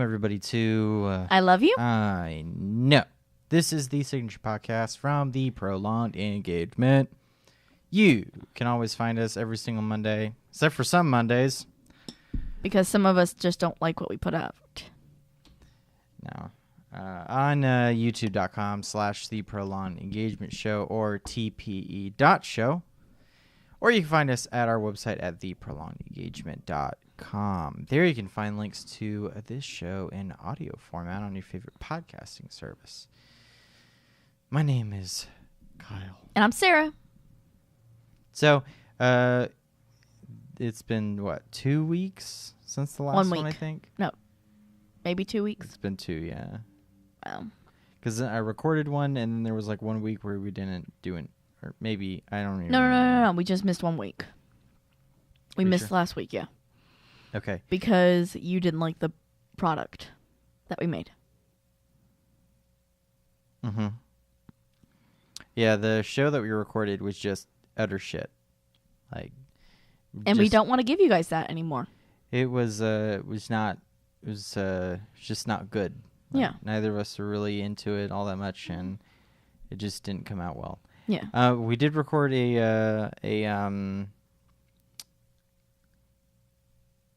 everybody, to I Love You. I Know. This is the signature podcast from the Prolonged Engagement. You can always find us every single Monday, except for some Mondays. Because some of us just don't like what we put out. No. On youtube.com/the Prolonged Engagement Show or tpe.show. Or you can find us at our website at theprolongedengagement.com. There you can find links to this show in audio format on your favorite podcasting service. My name is Kyle. And I'm Sarah. So, it's been, 2 weeks since the last 1 week. one, I think? No. Maybe 2 weeks. It's been 2, yeah. Wow. Because I recorded one, and then there was 1 week where we didn't do it. Or maybe, I don't even No. remember. We just missed 1 week. We Are you missed sure? last week, yeah. Okay. Because you didn't like the product that we made. Mm-hmm. Yeah, the show that we recorded was just utter shit. And we don't want to give you guys that anymore. It was just not good. Yeah. Neither of us were really into it all that much, and it just didn't come out well. Yeah. We did record a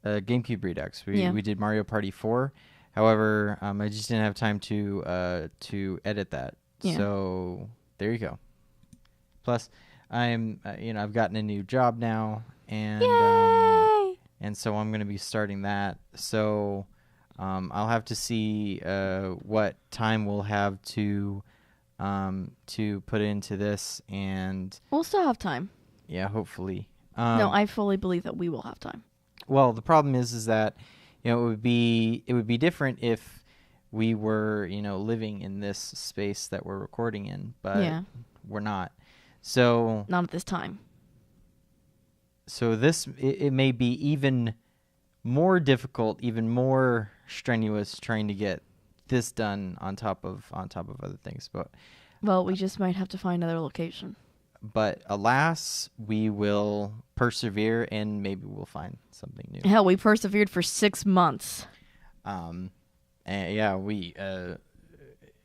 GameCube Redux. We did Mario Party 4. However, I just didn't have time to edit that. Yeah. So there you go. Plus, I've gotten a new job now, and Yay! And so I'm going to be starting that. So I'll have to see what time we'll have to put into this, and We'll still have time. yeah, hopefully. No, I fully believe that we will have time. Well, the problem is that it would be different if we were living in this space that we're recording in, but we're not. So Not at this time. So it may be even more difficult, even more strenuous trying to get this done on top of other things. But We just might have to find another location. But alas, we will persevere, and maybe we'll find something new. Hell, we persevered for 6 months. And yeah, we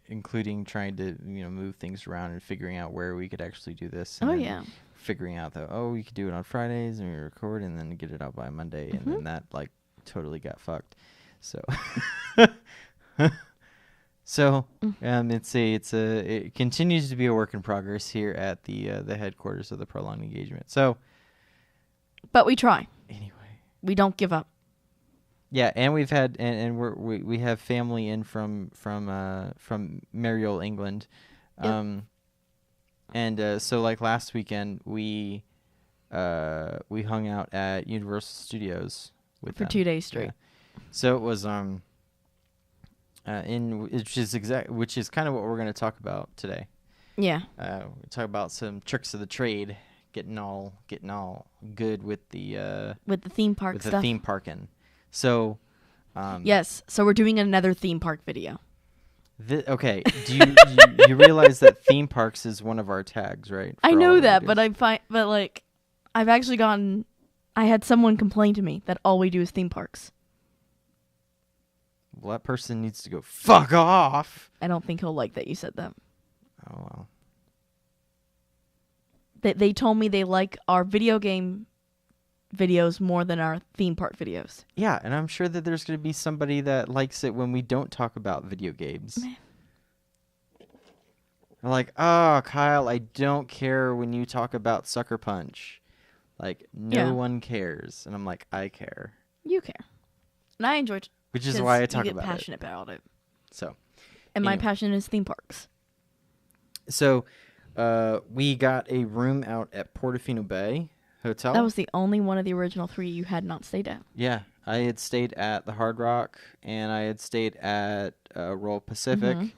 including trying to move things around and figuring out where we could actually do this. And then figuring out that we could do it on Fridays and we record and then get it out by Monday, and then that totally got fucked. So it continues to be a work in progress here at the headquarters of the Prolonged Engagement. So, but we try. Anyway, we don't give up. Yeah, and we've had we have family in from Mariol, England, and so last weekend we hung out at Universal Studios with for them. 2 days straight. Yeah. So it was which is kind of what we're going to talk about today. Yeah. We talk about some tricks of the trade, getting all good with the theme park with stuff. the theme parking. So, yes. So we're doing another theme park video. Okay. Do you realize that theme parks is one of our tags, right? I know that, but I've actually I had someone complain to me that all we do is theme parks. Well, that person needs to go fuck off. I don't think he'll like that you said that. Oh well. They told me they like our video game videos more than our theme park videos. Yeah, and I'm sure that there's going to be somebody that likes it when we don't talk about video games. They're like, oh, Kyle, I don't care when you talk about Sucker Punch. No one cares. And I'm like, I care. You care. And I enjoy it. Which is why I talk about it. You get passionate about it. So. And my passion is theme parks. So, we got a room out at Portofino Bay Hotel. That was the only one of the original 3 you had not stayed at. Yeah, I had stayed at the Hard Rock, and I had stayed at Royal Pacific,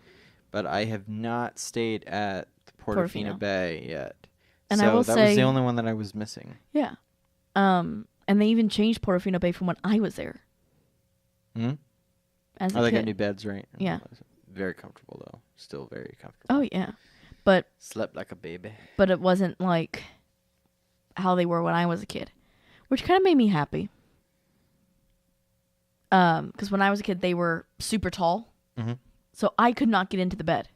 but I have not stayed at the Portofino Bay yet. And so I will that say, was the only one that I was missing. Yeah. And they even changed Portofino Bay from when I was there. Hmm? As a they kid. got new beds, right? Yeah. Very comfortable, though. Still very comfortable. Oh, yeah. But slept like a baby. But it wasn't like how they were when I was a kid, which kind of made me happy. Because when I was a kid, they were super tall. Mm-hmm. So I could not get into the bed.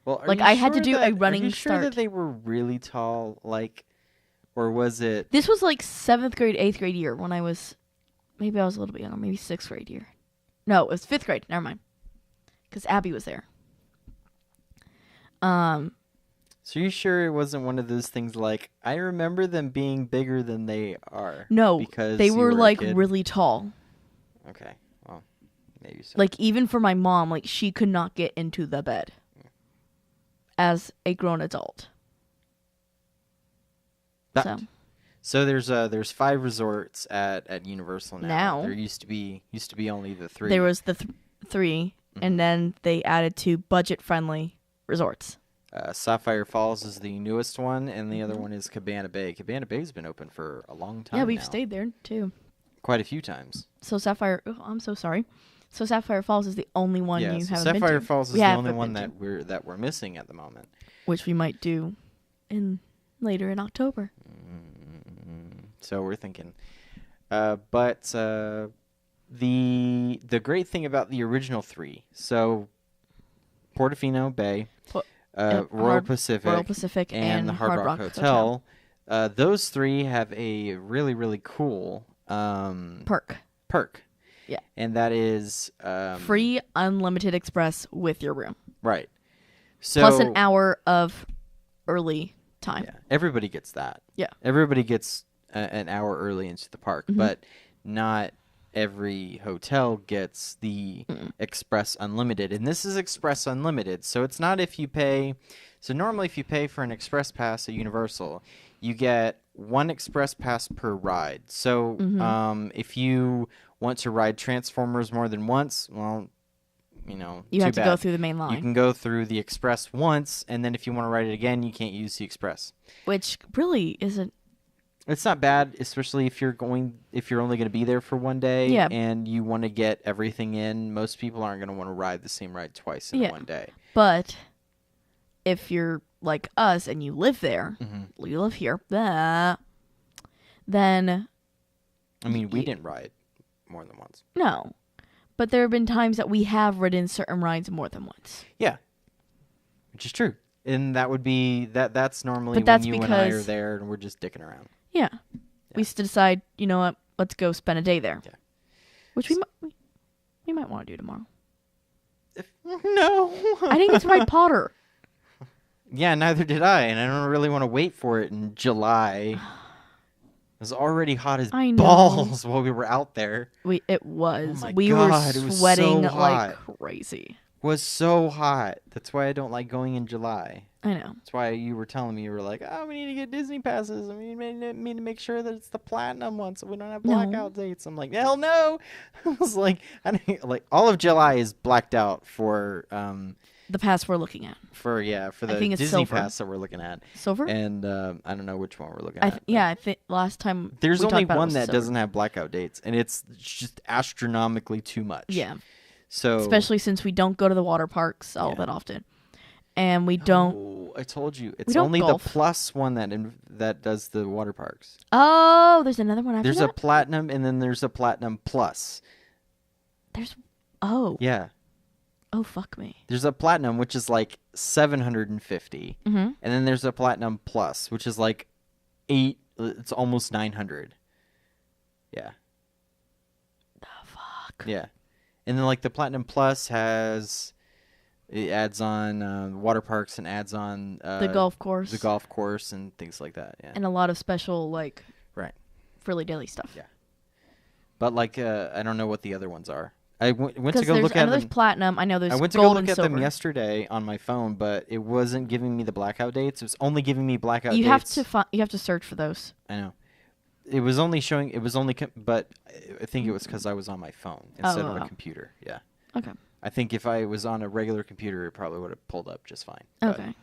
Well, like I had to do a running start. Are you sure start. that they were really tall? Like, or was it? This was like 7th grade, 8th grade year when I was, maybe I was a little bit younger, maybe 6th grade year. No, it was 5th grade. Never mind. Because Abby was there. So you sure it wasn't one of those things like, I remember them being bigger than they are? No, because they were like a kid? really tall. Okay, well, maybe so. Like even for my mom, like she could not get into the bed as a grown adult. So there's 5 resorts at Universal now. There used to be only the 3. There was the 3, and then they added 2 budget-friendly resorts. Sapphire Falls is the newest one, and the other one is Cabana Bay. Cabana Bay's been open for a long time. Yeah, we've stayed there too. Quite a few times. So Sapphire, I'm so sorry. So Sapphire Falls is the only one you haven't been to. Sapphire Falls is the only one that we're missing at the moment. Which we might do later in October. So we're thinking. But the great thing about the original 3, so Portofino Bay, Royal Pacific, and the Hard Rock Hotel. Those 3 have a really, really cool perk. Yeah. And that is free unlimited express with your room. Right. So plus an hour of early time. Yeah. Everybody gets that. Yeah. Everybody gets an hour early into the park, but not every hotel gets the Express Unlimited. And this is Express Unlimited. So it's not if you pay. So normally if you pay for an Express Pass at Universal, you get 1 Express Pass per ride. So if you want to ride Transformers more than once, well, you have to go through the main line. You can go through the Express once, and then if you want to ride it again, you can't use the Express. Which really isn't. It's not bad, especially if you're only going to be there for one day, and you want to get everything in. Most people aren't going to want to ride the same ride twice in one day. But if you're like us and you live there, you live here, then. I mean, we didn't ride more than once. No. But there have been times that we have ridden certain rides more than once. Yeah. Which is true. And that would be that's normally when you and I are there and we're just dicking around. Yeah. We used to decide, you know what, let's go spend a day there. Yeah. Which we might want to do tomorrow. No. I didn't get to ride Potter. Yeah, neither did I, and I don't really want to wait for it in July. It was already hot as balls while we were out there. It was. Oh my we God, were sweating so like crazy. It was so hot. That's why I don't like going in July. I know. That's why you were telling me, you were like, oh, we need to get Disney passes. We need to make sure that it's the platinum one so we don't have blackout dates. I'm like, hell no. I was like, all of July is blacked out for the pass we're looking at. For the Disney pass that we're looking at. Silver? And I don't know which one we're looking at. I think last time there's only one that doesn't have blackout dates, and it's just astronomically too much. Yeah. So especially since we don't go to the water parks all that often. And we don't. Oh, I told you. It's only the plus one that does the water parks. Oh, there's another one after There's that? a platinum, and then there's a platinum plus. Yeah. Oh, fuck me. There's a platinum, which is like 750. And then there's a platinum plus, which is like it's almost 900. Yeah. The fuck? Yeah. And then like the platinum plus it adds on water parks and adds on the golf course and things like that. Yeah. And a lot of special right frilly dilly stuff. Yeah. But I don't know what the other ones are. I went to go look at them. There's platinum. I know there's gold and silver. I went to go look at them yesterday on my phone, but it wasn't giving me the blackout dates. It was only giving me blackout dates. You have to search for those. I know. It was only showing. But I think it was because I was on my phone instead of a computer. Yeah. Okay. I think if I was on a regular computer, it probably would have pulled up just fine. Okay.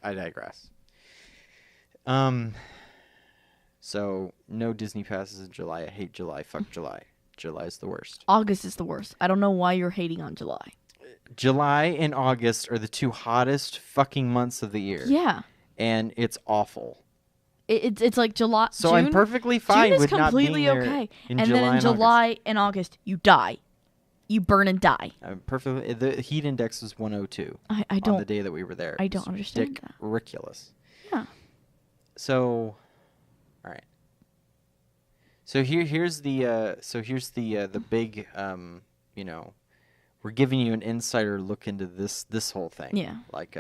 I digress. So no Disney passes in July. I hate July. Fuck July. July is the worst. August is the worst. I don't know why you're hating on July. July and August are the 2 hottest fucking months of the year. Yeah. And it's awful. it's like July. So June, I'm perfectly fine June is with completely not being there okay. in And July then in July and August, you die. You burn and die. Perfectly. The heat index was 102. I don't. On the day that we were there. I don't understand that. Ridiculous. Yeah. So, all right. So here's the big we're giving you an insider look into this whole thing. Yeah. Like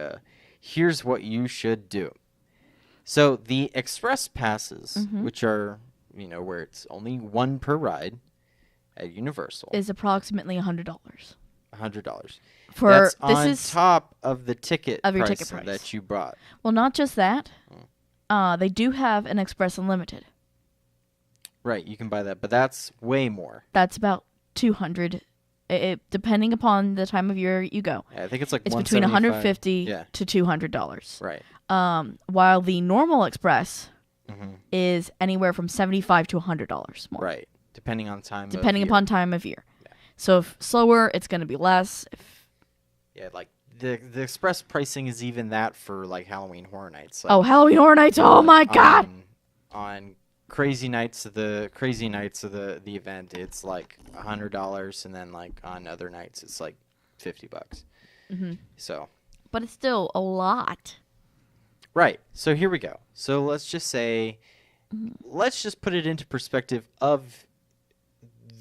here's what you should do. So the express passes, which are where it's only one per ride at Universal, is approximately $100. $100. For that's this on is top of the ticket of your price ticket price that you bought. Well, not just that. They do have an Express Unlimited. Right, you can buy that, but that's way more. That's about $200. Depending upon the time of year you go. Yeah, I think it's like it's between $150 to $200. Right. While the normal Express is anywhere from $75 to $100 more. Right. Depending on time. Depending upon time of year. Yeah. So if slower, it's going to be less. Yeah, like the express pricing is even that for like Halloween Horror Nights. Like, Halloween Horror Nights! Oh my God! On crazy nights of the event, it's like $100, and then like on other nights, it's like $50. So. But it's still a lot. Right. So here we go. So let's just say, let's just put it into perspective of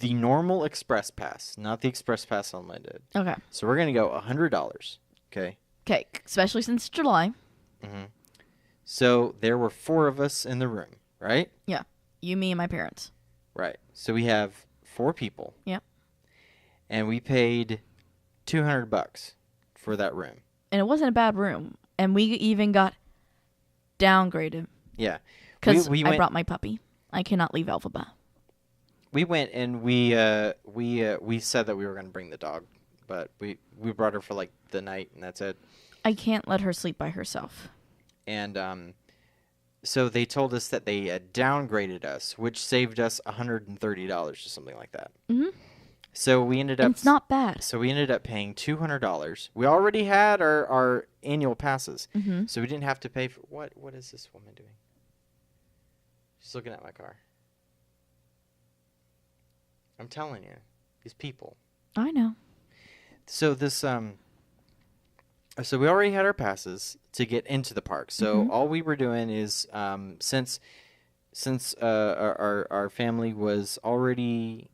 the normal Express Pass, not the Express Pass Unlimited. Okay. So we're going to go $100. Okay. Okay. Especially since July. So there were 4 of us in the room, right? Yeah. You, me, and my parents. Right. So we have 4 people. Yep. And we paid $200 for that room. And it wasn't a bad room. And we even got downgraded. Yeah. Because I brought my puppy. I cannot leave Elphaba. We went and we said that we were going to bring the dog, but we brought her for like the night, and that's it. I can't let her sleep by herself. And so they told us that they downgraded us, which saved us $130 or something like that. So we ended up. And it's not bad. So we ended up paying $200. We already had our annual passes, so we didn't have to pay for what is this woman doing? She's looking at my car. I'm telling you, these people. I know. So this so we already had our passes to get into the park. So all we were doing is since our family was already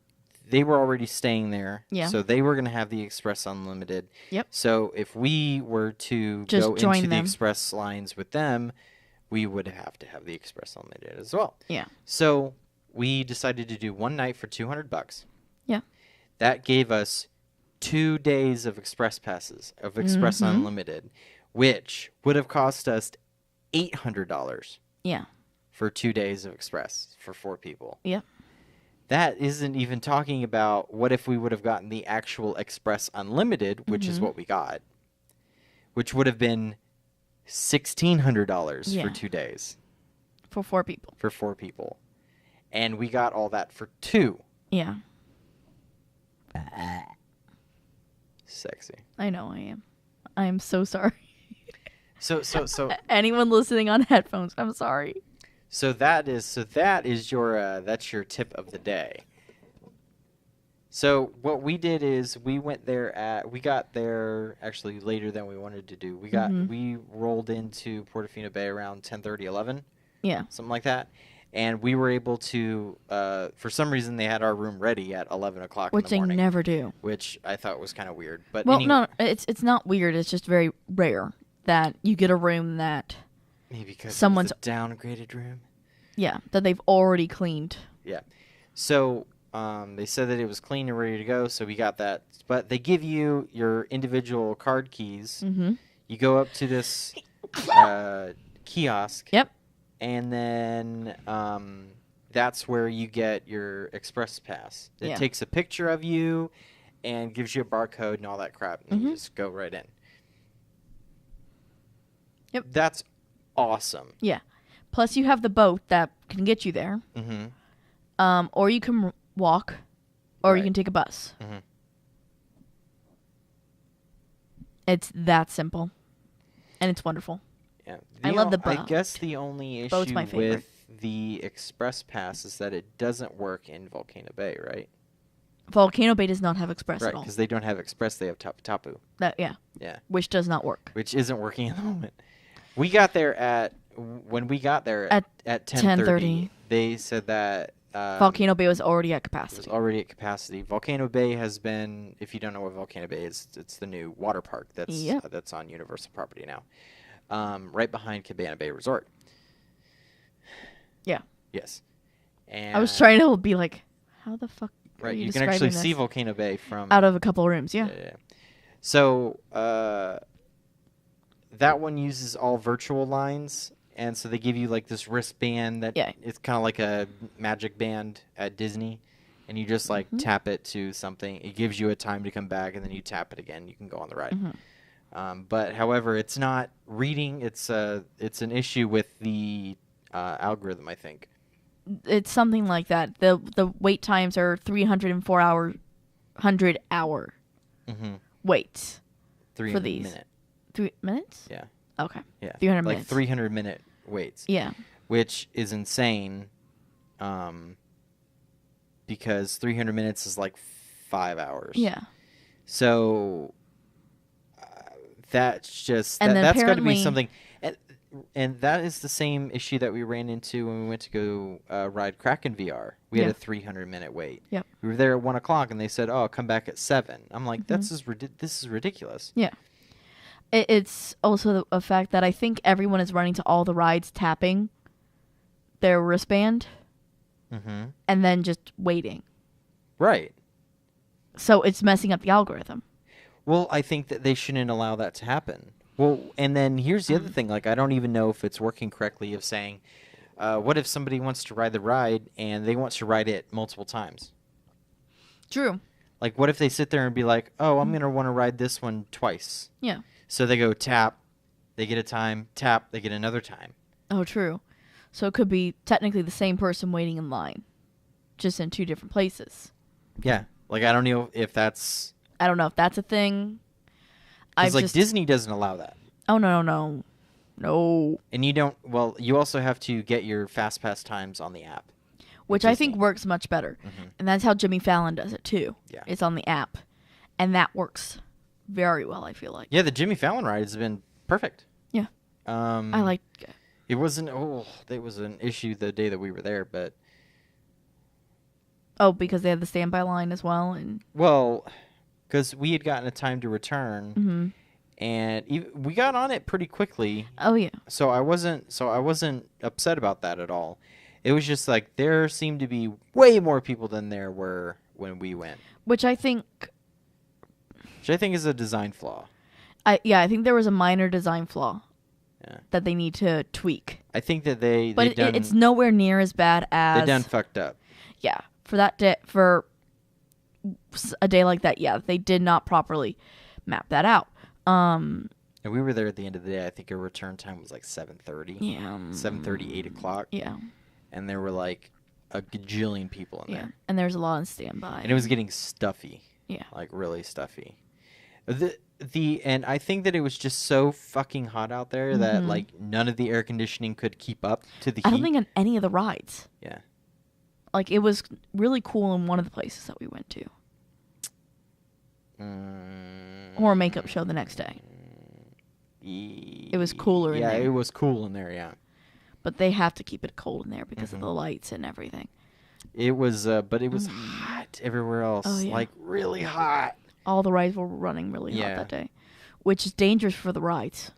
staying there. Yeah. So they were going to have the Express Unlimited. Yep. So if we were to just go join into them. the Express lines with them, we would have to have the Express Unlimited as well. Yeah. So we decided to do one night for $200. Yeah. That gave us 2 days of Express passes, of Express Unlimited, which would have cost us $800. Yeah. For 2 days of Express for 4 people. Yep. That isn't even talking about what if we would have gotten the actual Express Unlimited, which is what we got, which would have been $1,600 for 2 days. For 4 people. For 4 people. And we got all that for 2. Yeah. Sexy. I know I am. I am so sorry. So anyone listening on headphones, I'm sorry. So that is your that's your tip of the day. So what we did is we got there actually later than we wanted to do. We rolled into Portofino Bay around 10:30, 11. Yeah. Something like that. And we were able to, for some reason, they had our room ready at 11 o'clock in the morning. Which they never do. Which I thought was kind of weird. But well, anyway, no, it's not weird. It's just very rare that you get a room that maybe because someone's it's a downgraded room. Yeah, that they've already cleaned. Yeah. So they said that it was clean and ready to go, so we got that. But they give you your individual card keys. You go up to this kiosk. Yep. And then that's where you get your Express Pass. It takes a picture of you and gives you a barcode and all that crap. And you just go right in. Yep. That's awesome. Yeah. Plus you have the boat that can get you there. Or you can walk. Or you can take a bus. It's that simple. And it's wonderful. Yeah. I love the boat. I guess the only issue with the Express Pass is that it doesn't work in Volcano Bay, right? Volcano Bay does not have Express right, at all. Right, because they don't have Express, they have Tapu Tapu. Yeah. Yeah. Which does not work. Which isn't working at the moment. We got there at 10:30. They said that Volcano Bay was already at capacity. It was already at capacity. Volcano Bay has been, if you don't know what Volcano Bay is, it's the new water park that's on Universal property now. Right behind Cabana Bay Resort. Yeah. Yes. And I was trying to be like, how the fuck right, you can actually see Volcano Bay from out of a couple of rooms, yeah. So, that one uses all virtual lines, and so they give you like this wristband that it's kind of like a magic band at Disney, and you just like tap it to something. It gives you a time to come back, and then you tap it again. You can go on the ride. But however, it's not reading. It's an issue with the algorithm, I think. It's something like that. The wait times are 304 hour, 100-hour waits 3 for these. 3 minutes? Yeah. Okay. Yeah. 300 minutes. Like 300-minute waits. Yeah. Which is insane, because 300 minutes is like 5 hours. Yeah. So that's just that's got to be something. And that is the same issue that we ran into when we went to go ride Kraken VR. We had a 300-minute wait. Yep. We were there at 1 o'clock, and they said, "Oh, come back at 7." I'm like, this is ridiculous. Yeah. It's also a fact that I think everyone is running to all the rides tapping their wristband and then just waiting. Right. So it's messing up the algorithm. Well, I think that they shouldn't allow that to happen. Well, and then here's the other thing. Like, I don't even know if it's working correctly of saying, what if somebody wants to ride the ride and they want to ride it multiple times? True. Like, what if they sit there and be like, oh, I'm going to want to ride this one twice. Yeah. So they go tap, they get a time, tap, they get another time. Oh, true. So it could be technically the same person waiting in line, just in 2 different places. Yeah. Like, I don't know if that's a thing. Because, like, Disney doesn't allow that. Oh, no. And you don't, well, you also have to get your FastPass times on the app. Which I think works much better. And that's how Jimmy Fallon does it, too. Yeah. It's on the app. And that works very well, I feel like. Yeah, the Jimmy Fallon ride has been perfect. Yeah. I like it. It wasn't, there was an issue the day that we were there, but. Oh, because they had the standby line as well? Well, because we had gotten a time to return, and we got on it pretty quickly. Oh, yeah. So I wasn't upset about that at all. It was just like there seemed to be way more people than there were when we went. Which I think is a design flaw. I think there was a minor design flaw that they need to tweak. I think that it's nowhere near as bad as... They done fucked up. Yeah. For that day, for a day like that, yeah, they did not properly map that out. And we were there at the end of the day. I think our return time was like 7:30. Yeah. 7:30, 8 o'clock. Yeah. And there were like a gajillion people in there. And there's a lot on standby. And it was getting stuffy. Yeah. Like really stuffy. And I think that it was just so fucking hot out there that like none of the air conditioning could keep up to the heat. I don't think on any of the rides. Yeah. Like it was really cool in one of the places that we went to. Or a makeup show the next day. It was cooler in there. Yeah, it was cool in there, yeah. But they have to keep it cold in there because of the lights and everything. It was, but it was hot everywhere else. Oh, yeah. Like really hot. All the rides were running really hot that day. Which is dangerous for the rides.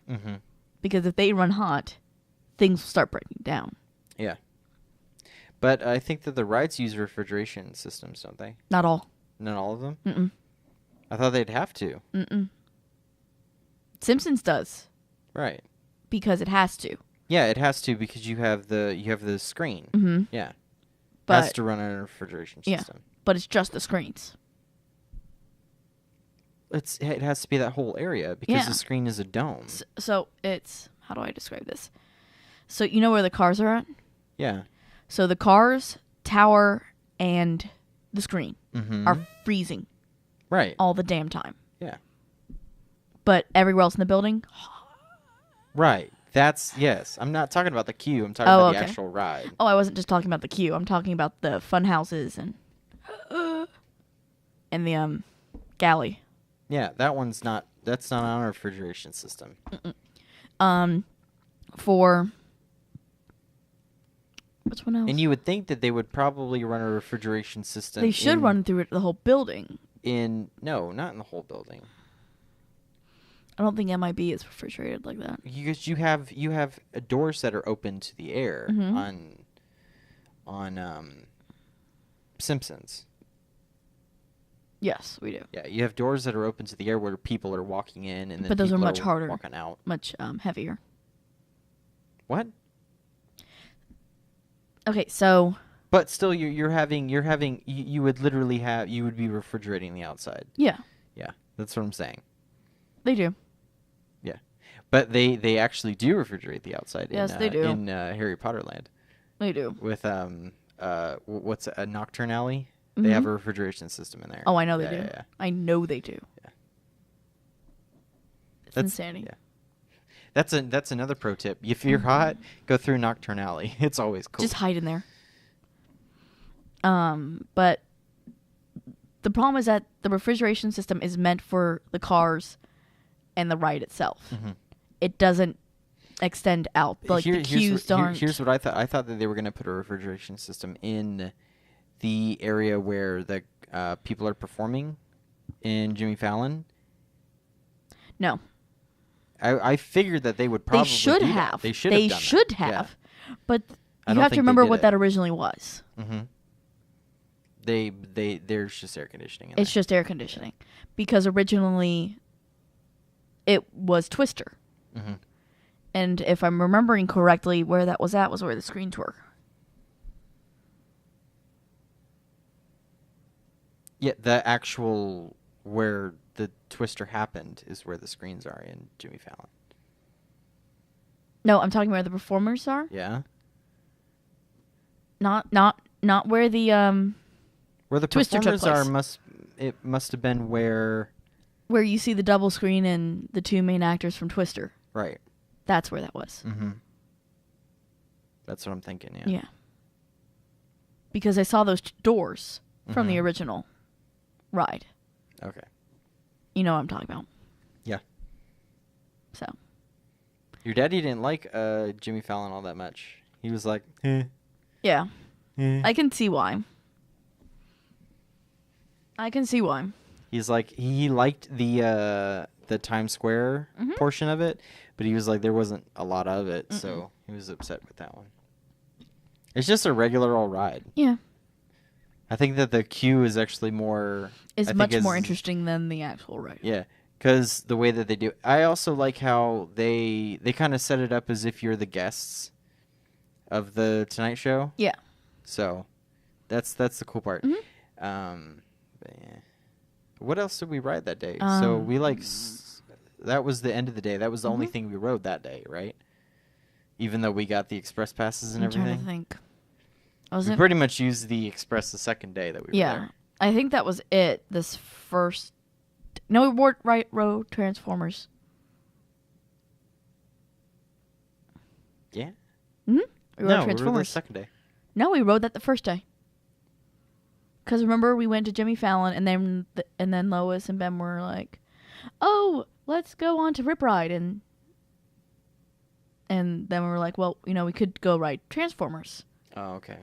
Because if they run hot, things will start breaking down. Yeah. But I think that the rides use refrigeration systems, don't they? Not all. Not all of them? Mm-mm. I thought they'd have to. Mm-mm. Simpsons does. Right. Because it has to. Yeah, it has to because you have the screen. Yeah. But it has to run on a refrigeration system. Yeah, but it's just the screens. It has to be that whole area because the screen is a dome. So it's, how do I describe this? So you know where the cars are at? Yeah. So the cars, tower, and the screen are freezing. Right. All the damn time. Yeah. But everywhere else in the building? Right. Yes. I'm not talking about the queue. I'm talking about the actual ride. Oh, I wasn't just talking about the queue. I'm talking about the fun houses and the galley. Yeah, that's not on a refrigeration system. For what's one else? And you would think that they would probably run a refrigeration system. They should run through the whole building. No, not in the whole building. I don't think MIB is refrigerated like that. Because you have doors that are open to the air on Simpsons. Yes, we do. Yeah, you have doors that are open to the air where people are walking in, and then but those are much are harder, walking out. Much heavier. What? Okay, so. But still, you would be refrigerating the outside. Yeah. Yeah, that's what I'm saying. They do. Yeah, but they actually do refrigerate the outside. Yes, they do. In Harry Potter Land. They do. With what's a Nocturne Alley? They have a refrigeration system in there. Oh, I know they do. Yeah. I know they do. Yeah. It's insanity. Yeah. That's another pro tip. If you're hot, go through Nocturne Alley. It's always cool. Just hide in there. But the problem is that the refrigeration system is meant for the cars and the ride itself. Mm-hmm. It doesn't extend out. Like the queues don't. Here's what I thought. I thought that they were going to put a refrigeration system in the area where the people are performing in Jimmy Fallon. No. I figured that they would probably They should have. They should have. Yeah. But you have to remember what that originally was. Mm-hmm. There's just air conditioning in It's there. just air conditioning. Because originally it was Twister. Mm-hmm. And if I'm remembering correctly, where that was at was where the screens were. Yeah, the actual where the Twister happened is where the screens are in Jimmy Fallon. No, I'm talking where the performers are. Yeah. Not where the where the Twister performers are must have been where you see the double screen and the two main actors from Twister. Right. That's where that was. Mm-hmm. That's what I'm thinking, yeah. Yeah. Because I saw those doors from the original ride. Okay. You know what I'm talking about. Yeah. So. Your daddy didn't like Jimmy Fallon all that much. He was like, eh. Yeah. Eh. I can see why. He's like, he liked the Times Square portion of it, but he was like, there wasn't a lot of it, so he was upset with that one. It's just a regular old ride. Yeah. I think that the queue is actually more... Is much more interesting than the actual ride. Yeah, because the way that they do... I also like how they kind of set it up as if you're the guests of the Tonight Show. Yeah. So, that's the cool part. Mm-hmm. But yeah. What else did we ride that day? So we that was the end of the day. That was the only thing we rode that day, right? Even though we got the express passes and everything. I'm trying to think. We pretty much used the express the second day that we were there. I think that was it. This first... No, we rode Transformers. Yeah? Mm-hmm. We rode Transformers. We rode the second day. No, we rode that the first day. Because remember, we went to Jimmy Fallon, and then Lois and Ben were like, "Oh, let's go on to Rip Ride," and then we were like, "Well, we could go ride Transformers." Oh, okay.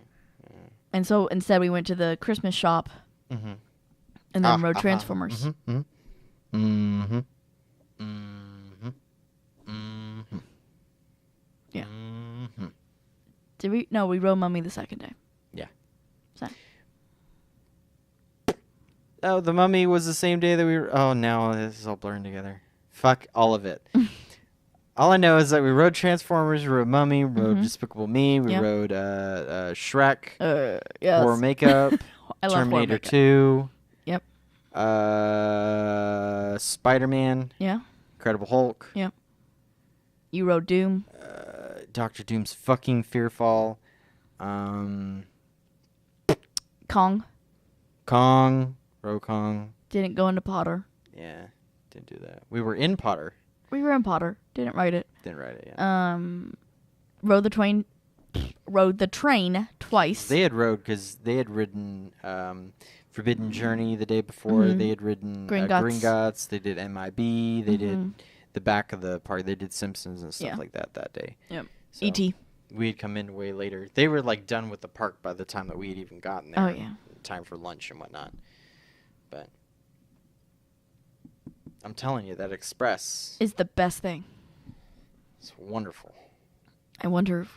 Yeah. And so instead, we went to the Christmas shop, and then rode Transformers. Yeah. Did we? No, we rode Mummy the second day. Yeah. So. Oh, the Mummy was the same day that we were... Oh, now this is all blurring together. Fuck all of it. All I know is that we rode Transformers, we rode Mummy, we rode Despicable Me, we rode Shrek, yes. Horror Makeup, Terminator 2. Yep. Spider-Man. Yeah. Incredible Hulk. Yep. You rode Doom. Dr. Doom's fucking Fearfall. Kong. Rode Kong. Didn't go into Potter. Yeah, didn't do that. We were in Potter. We ran Potter. Didn't ride it. Didn't ride it, yeah. Rode the train twice. They had rode because they had ridden Forbidden Journey the day before. They had ridden Gringotts. They did MIB. They did the back of the park. They did Simpsons and stuff like that day. Yep. So E.T. We had come in way later. They were like done with the park by the time that we had even gotten there. Oh, yeah. Time for lunch and whatnot. But I'm telling you, that express is the best thing. It's wonderful. I wonder.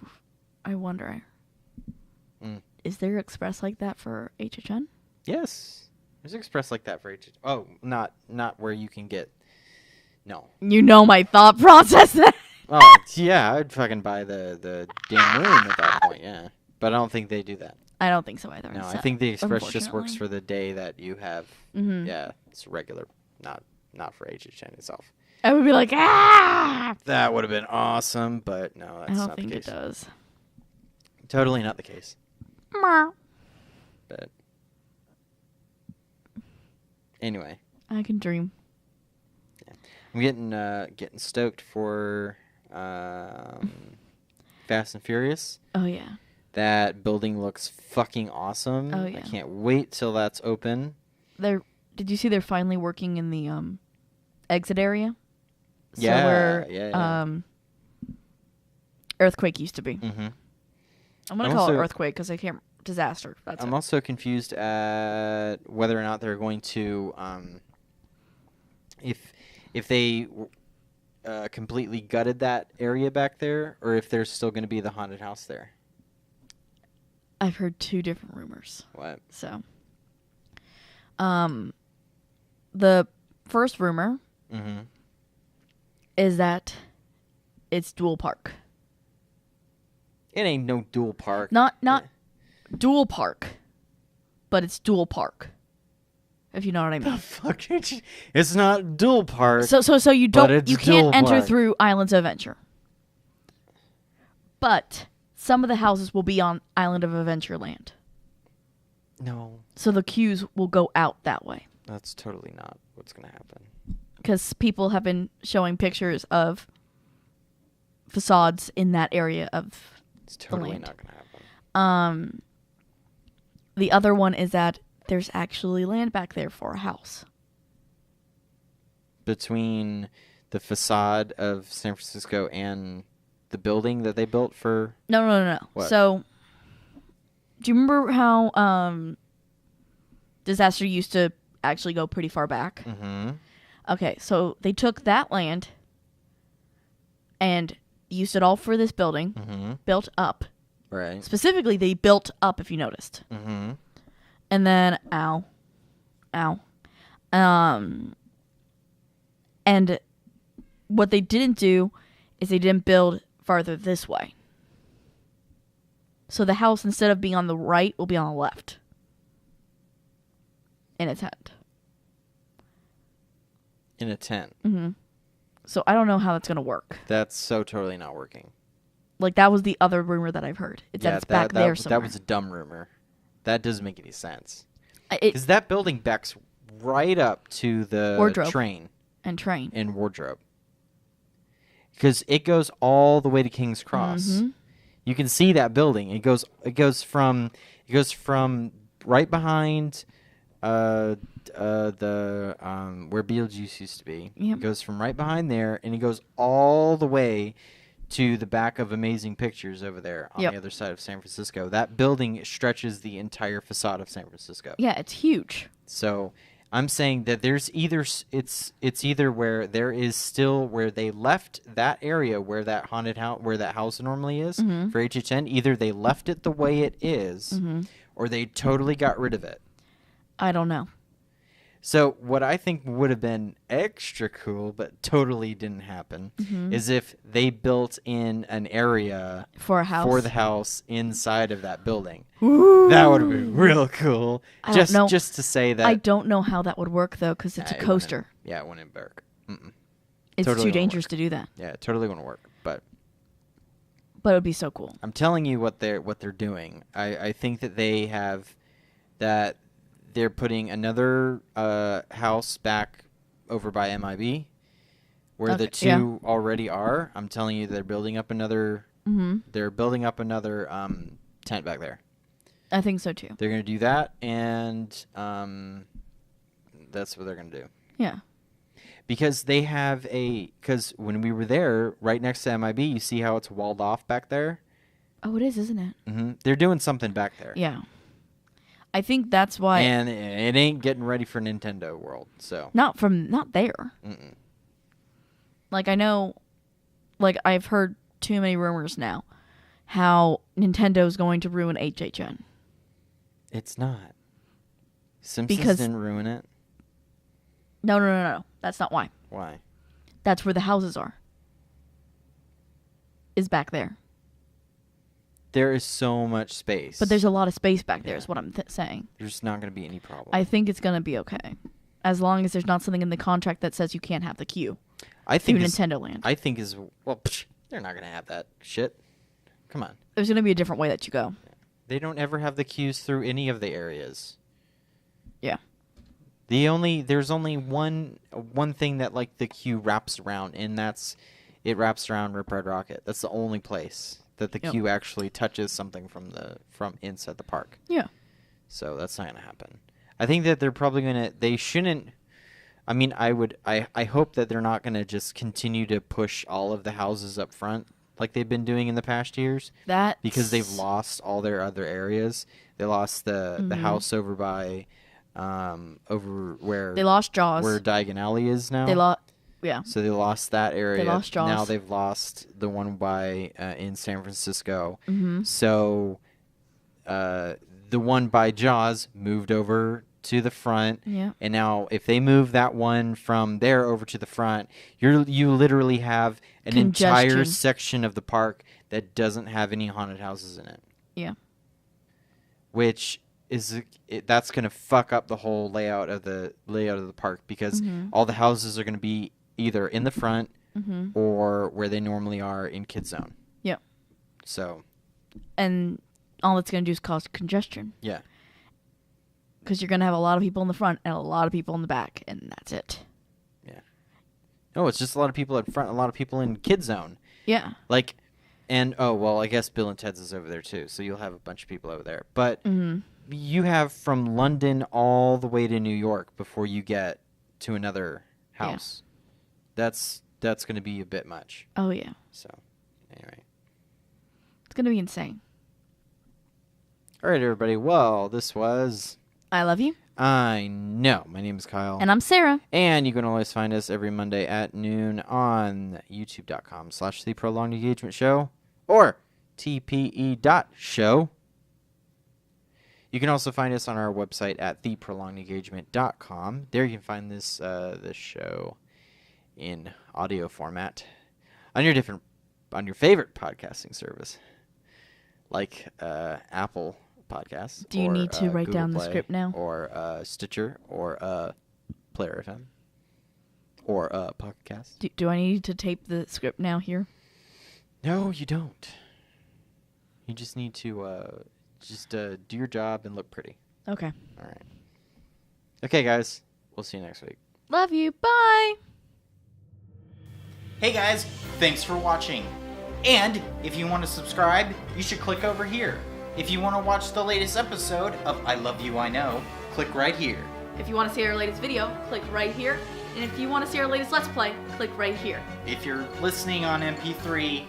Is there express like that for HHN? Yes. There's express like that for HHN. Oh, not where you can get. No. You know my thought process. Oh, yeah, I'd fucking buy the damn room at that point, yeah. But I don't think they do that. I don't think so either. No, I think the express just works for the day that you have. Yeah, it's regular, not for HHN itself. I would be like, ah! That would have been awesome, but no, that's not the case. I don't think it does. Totally not the case. But anyway. I can dream. Yeah. I'm getting stoked for Fast and Furious. Oh, yeah. That building looks fucking awesome. Oh, yeah. I can't wait till that's open. Did you see they're finally working in the exit area? So yeah, where Earthquake used to be. Mm-hmm. I'm going to call it Earthquake because I can't... Disaster. I'm also confused at whether or not they're going to... if they completely gutted that area back there, or if there's still going to be the haunted house there. I've heard two different rumors. What? So, the first rumor is that it's dual park. It ain't no dual park. Not dual park, but it's dual park. If you know what I mean. The fuck? It's not dual park. So you can't enter through Islands of Adventure. But some of the houses will be on Island of Adventureland. No. So the queues will go out that way. That's totally not what's going to happen. Because people have been showing pictures of facades in that area of It's totally the land. Not going to happen. The other one is that there's actually land back there for a house. Between the facade of San Francisco and the building that they built for... No. What? So, do you remember how Disaster used to actually go pretty far back? Mm-hmm. Okay, so they took that land and used it all for this building, built up. Right. Specifically, they built up, if you noticed. Mm-hmm. And then, and what they didn't do is they didn't build farther this way. So the house, instead of being on the right, will be on the left. In a tent. In a tent. Mm-hmm. So I don't know how that's going to work. That's so totally not working. Like, that was the other rumor that I've heard. It's that it's back there somewhere. That was a dumb rumor. That doesn't make any sense. Because that building backs right up to the wardrobe. train. And wardrobe. Because it goes all the way to King's Cross. Mm-hmm. You can see that building. It goes from right behind where Beetlejuice used to be. Yep. It goes from right behind there, and it goes all the way to the back of Amazing Pictures over there on the other side of San Francisco. That building stretches the entire facade of San Francisco. Yeah, it's huge. So I'm saying that there's it's either where there is still where they left that area where that haunted house where that house normally is for HHN. Either they left it the way it is, or they totally got rid of it. I don't know. So what I think would have been extra cool, but totally didn't happen, is if they built in an area for the house inside of that building. Ooh. That would have been real cool. Just to say that. I don't know how that would work though, because it's a coaster. It wouldn't work. It's totally too dangerous to do that. Yeah, it totally wouldn't work. But it would be so cool. I'm telling you what they're doing. I think that they have that. They're putting another house back over by MIB where the two already are. I'm telling you, they're building up another. They're building up another tent back there. I think so too. They're gonna do that, and that's what they're gonna do. Yeah. Because they have because when we were there, right next to MIB, you see how it's walled off back there? Oh, it is, isn't it? Mm-hmm. They're doing something back there. Yeah. I think that's why. And it ain't getting ready for Nintendo World, so. Not there. Mm-mm. Like, I know, like, I've heard too many rumors now how Nintendo's going to ruin HHN. It's not. Simpsons didn't ruin it. No. That's not why. Why? That's where the houses are. Is back there. There is so much space. But there's a lot of space back there, is what I'm saying. There's not going to be any problem. I think it's going to be okay. As long as there's not something in the contract that says you can't have the queue. I think Nintendo Land. I think they're not going to have that shit. Come on. There's going to be a different way that you go. They don't ever have the queues through any of the areas. Yeah. There's only one thing that like the queue wraps around, and it wraps around Rip Red Rocket. That's the only place that the queue actually touches something from inside the park. Yeah. So that's not gonna happen. I think that they're probably they shouldn't. I mean, I hope that they're not gonna just continue to push all of the houses up front like they've been doing in the past years. Because they've lost all their other areas. They lost the house over by. Over where they lost Jaws, where Diagon Alley is now. So they lost that area. They lost Jaws. Now they've lost the one by in San Francisco. Mm-hmm. So, the one by Jaws moved over to the front. Yeah. And now, if they move that one from there over to the front, you literally have an entire section of the park that doesn't have any haunted houses in it. Yeah. Which that's going to fuck up the whole layout of the park because all the houses are going to be either in the front or where they normally are in Kids Zone. Yeah. So. And all it's going to do is cause congestion. Yeah. Because you're going to have a lot of people in the front and a lot of people in the back, and that's it. Yeah. No, it's just a lot of people at front, a lot of people in Kids Zone. Yeah. Like, and I guess Bill and Ted's is over there too, so you'll have a bunch of people over there. But. You have from London all the way to New York before you get to another house. Yeah. That's going to be a bit much. Oh, yeah. So, anyway. It's going to be insane. All right, everybody. Well, this was... I Love You. I know. My name is Kyle. And I'm Sarah. And you can always find us every Monday at noon on youtube.com/The Prolonged Engagement Show or tpe.show. You can also find us on our website at theprolongedengagement.com. There you can find this show in audio format on your favorite podcasting service, like Apple Podcasts. Do you need to write Google down Play, the script now? Or Stitcher, or Player FM, or Pocket Cast. Do I need to tape the script now here? No, you don't. You just need to... Just do your job and look pretty. Okay. All right. Okay, guys. We'll see you next week. Love you. Bye. Hey, guys. Thanks for watching. And if you want to subscribe, you should click over here. If you want to watch the latest episode of I Love You, I Know, click right here. If you want to see our latest video, click right here. And if you want to see our latest Let's Play, click right here. If you're listening on MP3,